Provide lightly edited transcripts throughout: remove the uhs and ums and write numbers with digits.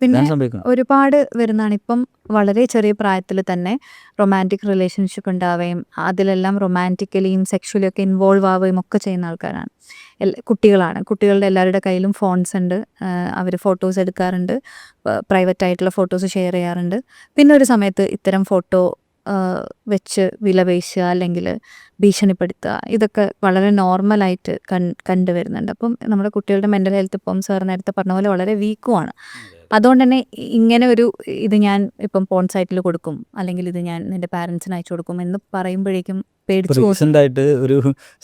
പിന്നെ ഒരുപാട് വരുന്നതാണ്. ഇപ്പം വളരെ ചെറിയ പ്രായത്തിൽ തന്നെ റൊമാൻറ്റിക് റിലേഷൻഷിപ്പ് ഉണ്ടാവുകയും അതിലെല്ലാം റൊമാൻറ്റിക്കലിയും സെക്ഷലി ഒക്കെ ഇൻവോൾവ് ആവുകയും ഒക്കെ ചെയ്യുന്ന ആൾക്കാരാണ്. കുട്ടികളാണ്. കുട്ടികളുടെ എല്ലാവരുടെ കയ്യിലും ഫോൺസ് ഉണ്ട്. അവർ ഫോട്ടോസ് എടുക്കാറുണ്ട്. പ്രൈവറ്റ് ആയിട്ടുള്ള ഫോട്ടോസ് ഷെയർ ചെയ്യാറുണ്ട്. പിന്നെ ഒരു സമയത്ത് ഇത്തരം ഫോട്ടോ വെച്ച് വിലപേശുക അല്ലെങ്കിൽ ഭീഷണിപ്പെടുത്തുക, ഇതൊക്കെ വളരെ നോർമലായിട്ട് കണ്ടുവരുന്നുണ്ട്. അപ്പം നമ്മുടെ കുട്ടികളുടെ മെൻ്റൽ ഹെൽത്ത് ഇപ്പം സാർ നേരത്തെ പറഞ്ഞ പോലെ വളരെ വീക്കുമാണ്. അതുകൊണ്ട് തന്നെ ഇങ്ങനെ ഒരു ഇത് ഞാൻ ഇപ്പം പോൺ സൈറ്റിൽ കൊടുക്കും അല്ലെങ്കിൽ ഇത് ഞാൻ നിന്റെ പാരൻസിന് അയച്ചു കൊടുക്കും എന്ന് പറയുമ്പോഴേക്കും പേടിച്ചു ഒരു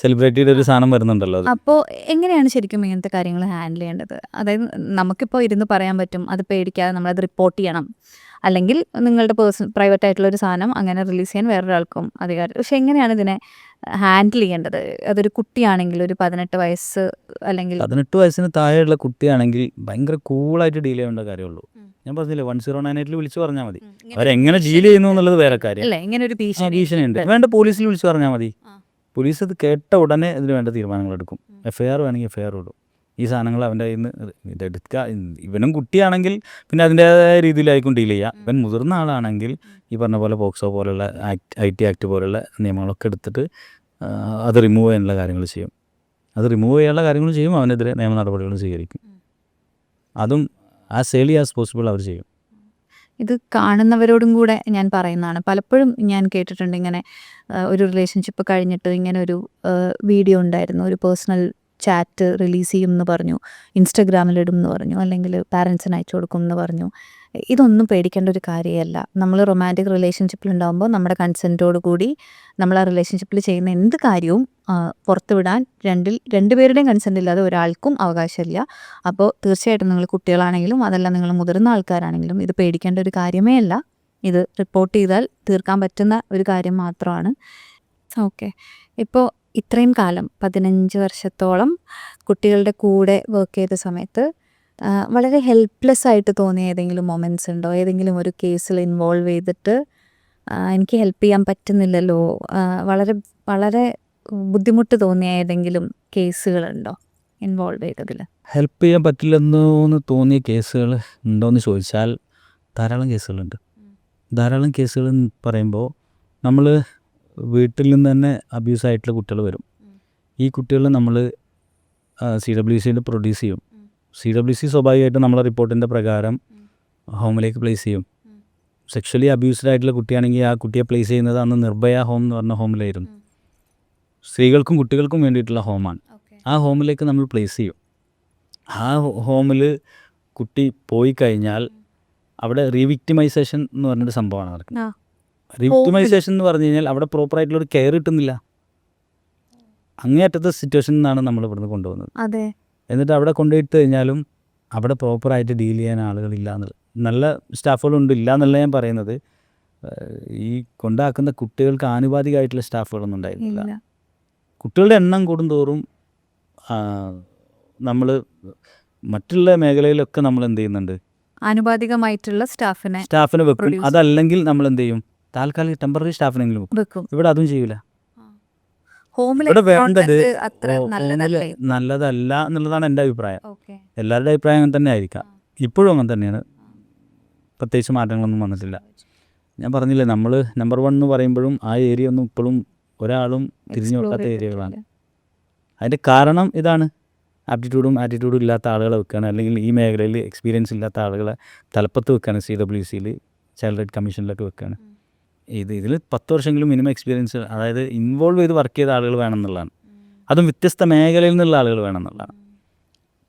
സെലിബ്രിറ്റിയുടെ ഒരു സാധനം വരുന്നുണ്ടല്ലോ. അപ്പോൾ എങ്ങനെയാണ് ശരിക്കും ഇങ്ങനത്തെ കാര്യങ്ങൾ ഹാൻഡിൽ ചെയ്യേണ്ടത്? അതായത് നമുക്കിപ്പോൾ ഇരുന്ന് പറയാൻ പറ്റും, അത് പേടിക്കാതെ നമ്മളത് റിപ്പോർട്ട് ചെയ്യണം, അല്ലെങ്കിൽ നിങ്ങളുടെ പ്രൈവറ്റ് ആയിട്ടുള്ള ഒരു സാധനം അങ്ങനെ റിലീസ് ചെയ്യാൻ വേറൊരാൾക്കും അധികാരം. പക്ഷെ എങ്ങനെയാണ് ഇതിനെ ഹാൻഡിൽ ചെയ്യേണ്ടത്? അതൊരു കുട്ടിയാണെങ്കിൽ, ഒരു 18 വയസ്സ് അല്ലെങ്കിൽ 18 വയസ്സിന് താഴെയുള്ള കുട്ടിയാണെങ്കിൽ ഭയങ്കര കൂളായിട്ട് ഡീൽ ചെയ്യേണ്ട കാര്യമുള്ളൂ. ഞാൻ പറഞ്ഞില്ലേ 1098 വിളിച്ചു പറഞ്ഞാൽ മതി. അവരെങ്ങനെ ഡീൽ ചെയ്യുന്നു എന്നുള്ളത് വേറെ കാര്യം. ഇങ്ങനെ ഒരു ഭീഷണിയുണ്ട്, വേണ്ട പോലീസിൽ വിളിച്ചു പറഞ്ഞാൽ മതി. പോലീസ് അത് കേട്ട ഉടനെ ഇതിന് വേണ്ട തീരുമാനങ്ങൾ എടുക്കും. FIR വേണമെങ്കിൽ FIR ഇടും. ഈ സാധനങ്ങൾ അവൻ്റെ കയ്യിൽ നിന്ന് ഇതെടുക്കുക. ഇവനും കുട്ടിയാണെങ്കിൽ പിന്നെ അതിൻ്റേതായ രീതിയിലായിരിക്കും ഡീൽ ചെയ്യുക. ഇവൻ മുതിർന്ന ആളാണെങ്കിൽ ഈ പറഞ്ഞ പോലെ പോക്സോ പോലുള്ള IT ആക്ട് പോലുള്ള നിയമങ്ങളൊക്കെ എടുത്തിട്ട് അത് റിമൂവ് ചെയ്യാനുള്ള കാര്യങ്ങൾ ചെയ്യും. അവനെതിരെ നിയമ നടപടികളും സ്വീകരിക്കും. അതും ആസ് ഏർലി ആസ് പോസിബിൾ അവർ ചെയ്യും. ഇത് കാണുന്നവരോടും കൂടെ ഞാൻ പറയുന്നതാണ്. പലപ്പോഴും ഞാൻ കേട്ടിട്ടുണ്ട് ഇങ്ങനെ ഒരു റിലേഷൻഷിപ്പ് കഴിഞ്ഞിട്ട് ഇങ്ങനെ ഒരു വീഡിയോ ഉണ്ടായിരുന്നു, ഒരു പേഴ്സണൽ ചാറ്റ് റിലീസ് ചെയ്യും എന്ന് പറഞ്ഞു, ഇൻസ്റ്റഗ്രാമിലിടും എന്ന് പറഞ്ഞു, അല്ലെങ്കിൽ പാരൻസിന് അയച്ചു കൊടുക്കും എന്ന് പറഞ്ഞു. ഇതൊന്നും പേടിക്കേണ്ട ഒരു കാര്യമല്ല. നമ്മൾ റൊമാൻറ്റിക് റിലേഷൻഷിപ്പിലുണ്ടാകുമ്പോൾ നമ്മുടെ കൺസെൻറ്റോട് കൂടി നമ്മൾ ആ റിലേഷൻഷിപ്പിൽ ചെയ്യുന്ന എന്ത് കാര്യവും പുറത്തുവിടാൻ രണ്ടുപേരുടെയും കൺസെൻറ്റ് ഇല്ലാതെ ഒരാൾക്കും അവകാശമില്ല. അപ്പോൾ തീർച്ചയായിട്ടും നിങ്ങൾ കുട്ടികളാണെങ്കിലും അതല്ല നിങ്ങൾ മുതിർന്ന ആൾക്കാരാണെങ്കിലും ഇത് പേടിക്കേണ്ട ഒരു കാര്യമേ അല്ല. ഇത് റിപ്പോർട്ട് ചെയ്താൽ തീർക്കാൻ പറ്റുന്ന ഒരു കാര്യം മാത്രമാണ്. ഓക്കെ, ഇപ്പോൾ ഇത്രയും കാലം 15 വർഷത്തോളം കുട്ടികളുടെ കൂടെ വർക്ക് ചെയ്ത സമയത്ത് വളരെ ഹെൽപ്ലെസ് ആയിട്ട് തോന്നിയ ഏതെങ്കിലും മൊമെൻറ്റ്സ് ഉണ്ടോ? ഏതെങ്കിലും ഒരു കേസിൽ ഇൻവോൾവ് ചെയ്തിട്ട് എനിക്ക് ഹെൽപ്പ് ചെയ്യാൻ പറ്റുന്നില്ലല്ലോ, വളരെ വളരെ ബുദ്ധിമുട്ട് തോന്നിയ ഏതെങ്കിലും കേസുകളുണ്ടോ ഇൻവോൾവ് ചെയ്തതിൽ? ഹെൽപ്പ് ചെയ്യാൻ പറ്റില്ലെന്ന് തോന്നിയ കേസുകൾ ഉണ്ടോയെന്ന് ചോദിച്ചാൽ ധാരാളം കേസുകളുണ്ട്. ധാരാളം കേസുകൾ എന്ന് പറയുമ്പോൾ നമ്മൾ വീട്ടിൽ നിന്ന് തന്നെ അബ്യൂസായിട്ടുള്ള കുട്ടികൾ വരും. ഈ കുട്ടികൾ നമ്മൾ CWCയിൽ പ്രൊഡ്യൂസ് ചെയ്യും. CWC സ്വാഭാവികമായിട്ടും നമ്മളെ റിപ്പോർട്ടിൻ്റെ പ്രകാരം ഹോമിലേക്ക് പ്ലേസ് ചെയ്യും. സെക്ഷലി അബ്യൂസ്ഡ് ആയിട്ടുള്ള കുട്ടിയാണെങ്കിൽ ആ കുട്ടിയെ പ്ലേസ് ചെയ്യുന്നത് അന്ന് നിർഭയ ഹോം എന്ന് പറഞ്ഞ ഹോമിലായിരുന്നു. സ്ത്രീകൾക്കും കുട്ടികൾക്കും വേണ്ടിയിട്ടുള്ള ഹോമാണ്. ആ ഹോമിലേക്ക് നമ്മൾ പ്ലേസ് ചെയ്യും. ആ ഹോമിൽ കുട്ടി പോയി കഴിഞ്ഞാൽ അവിടെ റീവിക്ടിമൈസേഷൻ എന്ന് പറഞ്ഞൊരു സംഭവമാണ് നടക്കുന്നത്. റീവിക്ടിമൈസേഷൻ എന്ന് പറഞ്ഞു കഴിഞ്ഞാൽ അവിടെ പ്രോപ്പറായിട്ടുള്ളൊരു കെയർ കിട്ടുന്നില്ല. അങ്ങേയറ്റത്തെ സിറ്റുവേഷനിൽ നിന്നാണ് നമ്മൾ ഇവിടുന്ന് കൊണ്ടുപോകുന്നത്. എന്നിട്ട് അവിടെ കൊണ്ടുപോയിട്ട് കഴിഞ്ഞാലും അവിടെ പ്രോപ്പറായിട്ട് ഡീൽ ചെയ്യാൻ ആളുകളില്ല എന്നുള്ളത്. നല്ല സ്റ്റാഫുകളുണ്ട്, ഇല്ല എന്നല്ല ഞാൻ പറയുന്നത്. ഈ കൊണ്ടാക്കുന്ന കുട്ടികൾക്ക് ആനുപാതികമായിട്ടുള്ള സ്റ്റാഫുകളൊന്നും ഉണ്ടായിരുന്നില്ല. കുട്ടികളുടെ എണ്ണം കൂടുന്തോറും നമ്മൾ മറ്റുള്ള മേഖലയിലൊക്കെ നമ്മൾ എന്ത് ചെയ്യുന്നുണ്ട്, ആനുപാതികമായിട്ടുള്ള സ്റ്റാഫിനെ വെക്കും. അതല്ലെങ്കിൽ നമ്മൾ എന്ത് ചെയ്യും, താൽക്കാലിക ടെമ്പററി സ്റ്റാഫിനെങ്കിലും വെക്കും. ഇവിടെ അതും ചെയ്യില്ല. ഇവിടെ വേണ്ടത് നല്ലതല്ല എന്നുള്ളതാണ് എൻ്റെ അഭിപ്രായം. എല്ലാവരുടെ അഭിപ്രായം അങ്ങനെ തന്നെ ആയിരിക്കാം. ഇപ്പോഴും അങ്ങനെ തന്നെയാണ്. പ്രത്യേകിച്ച് മാറ്റങ്ങളൊന്നും വന്നിട്ടില്ല. ഞാൻ പറഞ്ഞില്ലേ, നമ്മൾ നമ്പർ 1 എന്ന് പറയുമ്പോഴും ആ ഏരിയ ഒന്നും ഇപ്പോഴും ഒരാളും തിരിഞ്ഞു നോക്കാത്ത ഏരിയകളാണ്. അതിൻ്റെ കാരണം ഇതാണ്, ആപ്റ്റിറ്റ്യൂഡും ആറ്റിറ്റ്യൂഡും ഇല്ലാത്ത ആളുകളെ വെക്കുകയാണ്, അല്ലെങ്കിൽ ഈ മേഖലയിൽ എക്സ്പീരിയൻസ് ഇല്ലാത്ത ആളുകളെ തലപ്പത്ത് വെക്കുകയാണ്. CWCയിൽ ചൈൽഡ് റൈറ്റ് കമ്മീഷനിലൊക്കെ വെക്കുകയാണ്. ഇതിൽ 10 വർഷമെങ്കിലും മിനിമം എക്സ്പീരിയൻസ്, അതായത് ഇൻവോൾവ് ചെയ്ത് വർക്ക് ചെയ്ത ആളുകൾ വേണമെന്നുള്ളതാണ്. അതും വ്യത്യസ്ത മേഖലയിൽ നിന്നുള്ള ആളുകൾ വേണമെന്നുള്ളതാണ്.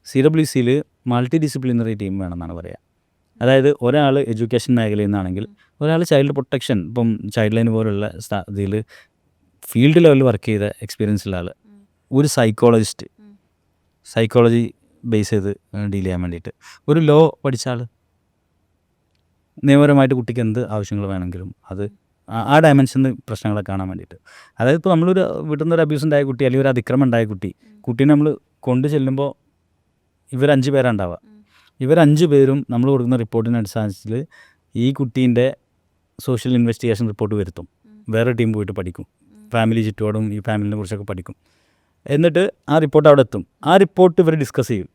CWCയിൽ മൾട്ടി ഡിസിപ്ലിനറി ടീം വേണമെന്നാണ് പറയുക. അതായത് ഒരാൾ എഡ്യൂക്കേഷൻ മേഖലയിൽ നിന്നാണെങ്കിൽ ഒരാൾ ചൈൽഡ് പ്രൊട്ടക്ഷൻ, ഇപ്പം ചൈൽഡ് ലൈൻ പോലുള്ള ഇതിൽ ഫീൽഡ് ലെവലിൽ വർക്ക് ചെയ്ത എക്സ്പീരിയൻസ് ഉള്ള ആൾ, ഒരു സൈക്കോളജി ബേസ് ചെയ്ത് ഡീൽ ചെയ്യാൻ വേണ്ടിയിട്ട് ഒരു ലോ പഠിച്ച ആൾ, നിയമപരമായിട്ട് കുട്ടിക്ക് എന്ത് ആവശ്യങ്ങൾ വേണമെങ്കിലും അത് ആ ഡയമെൻഷനിൽ പ്രശ്നങ്ങളെ കാണാൻ വേണ്ടിയിട്ട്. അതായത് ഇപ്പോൾ നമ്മളൊരു വീട്ടിൽ നിന്നൊരു അബ്യൂസ് ഉണ്ടായ കുട്ടി അല്ലെങ്കിൽ ഒരു അതിക്രമം ഉണ്ടായ കുട്ടീനെ നമ്മൾ കൊണ്ടു ചെല്ലുമ്പോൾ ഇവർ 5 പേരാണ് ഉണ്ടാവുക. ഇവർ 5 പേരും നമ്മൾ കൊടുക്കുന്ന റിപ്പോർട്ടിൻ്റെ അടിസ്ഥാനത്തിൽ ഈ കുട്ടീൻ്റെ സോഷ്യൽ ഇൻവെസ്റ്റിഗേഷൻ റിപ്പോർട്ട് വരുത്തും. വേറെ ടീം പോയിട്ട് പഠിക്കും, ഫാമിലി ചുറ്റുപാടും ഈ ഫാമിലിനെ കുറിച്ചൊക്കെ പഠിക്കും. എന്നിട്ട് ആ റിപ്പോർട്ട് അവിടെ എത്തും. ആ റിപ്പോർട്ട് ഇവർ ഡിസ്കസ് ചെയ്യും.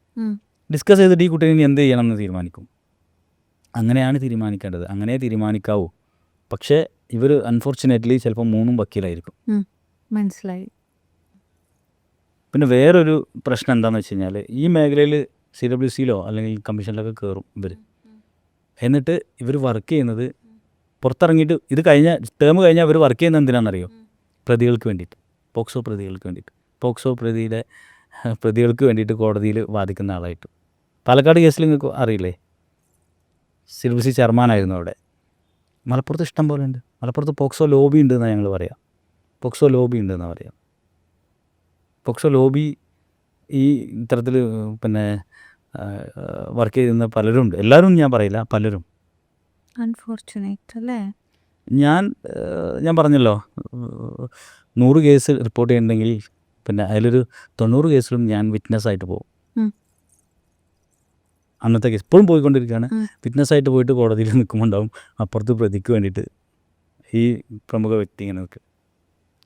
ഡിസ്കസ് ചെയ്തിട്ട് ഈ കുട്ടീനെ എന്ത് ചെയ്യണം എന്ന് തീരുമാനിക്കും. അങ്ങനെയാണ് തീരുമാനിക്കേണ്ടത്, അങ്ങനെ തീരുമാനിക്കാവൂ. പക്ഷേ ഇവർ അൺഫോർച്ചുനേറ്റ്ലി ചിലപ്പോൾ 3 വക്കീലായിരിക്കും. മനസ്സിലായി. പിന്നെ വേറൊരു പ്രശ്നം എന്താണെന്ന് വെച്ച് കഴിഞ്ഞാൽ, ഈ മേഖലയിൽ CWCയിലോ അല്ലെങ്കിൽ കമ്മീഷനിലൊക്കെ കയറും ഇവർ. എന്നിട്ട് ഇവർ വർക്ക് ചെയ്യുന്നത് പുറത്തിറങ്ങിയിട്ട്, ഇത് ടേം കഴിഞ്ഞാൽ ഇവർ വർക്ക് ചെയ്യുന്നത് എന്തിനാണെന്നറിയോ? പ്രതികൾക്ക് വേണ്ടിയിട്ട്, പോക്സോ പ്രതികൾക്ക് വേണ്ടിയിട്ട്. പോക്സോ പ്രതികൾക്ക് വേണ്ടിയിട്ട് കോടതിയിൽ വാദിക്കുന്ന ആളായിട്ട്. പാലക്കാട് കേസിൽ നിങ്ങൾക്ക് അറിയില്ലേ, CWC ചെയർമാനായിരുന്നു അവിടെ. മലപ്പുറത്ത് ഇഷ്ടം പോലെ ഉണ്ട്. മലപ്പുറത്ത് പോക്സോ ലോബി ഉണ്ടെന്നാണ് ഞങ്ങൾ പറയാം. പോക്സോ ലോബി ഉണ്ടെന്നാണ് പറയാം. പോക്സോ ലോബി ഈ ഇത്തരത്തിൽ പിന്നെ വർക്ക് ചെയ്യുന്ന പലരുണ്ട്. എല്ലാവരും ഞാൻ പറയില്ല, പലരും. അൺഫോർച്ചുനേറ്റ് അല്ലേ? ഞാൻ പറഞ്ഞല്ലോ, 100 കേസ് റിപ്പോർട്ട് ചെയ്യുന്നുണ്ടെങ്കിൽ പിന്നെ അതിലൊരു 90 കേസിലും ഞാൻ വിറ്റ്നസ്സായിട്ട് പോകും. അന്നത്തെ കേസ് ഇപ്പോഴും പോയിക്കൊണ്ടിരിക്കുകയാണ്. വിറ്റ്നസ്സായിട്ട് പോയിട്ട് കോടതിയിൽ നിൽക്കുമ്പോൾ ഉണ്ടാവും അപ്പുറത്ത് പ്രതിക്ക് വേണ്ടിയിട്ട് ഈ പ്രമുഖ വ്യക്തി ഇങ്ങനെ നിൽക്കും.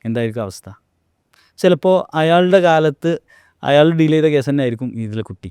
എന്തായിരിക്കും അവസ്ഥ? ചിലപ്പോൾ അയാളുടെ കാലത്ത് അയാൾ ഡീൽ ചെയ്ത കേസ് തന്നെ ആയിരിക്കും ഇതിലെ കുട്ടി.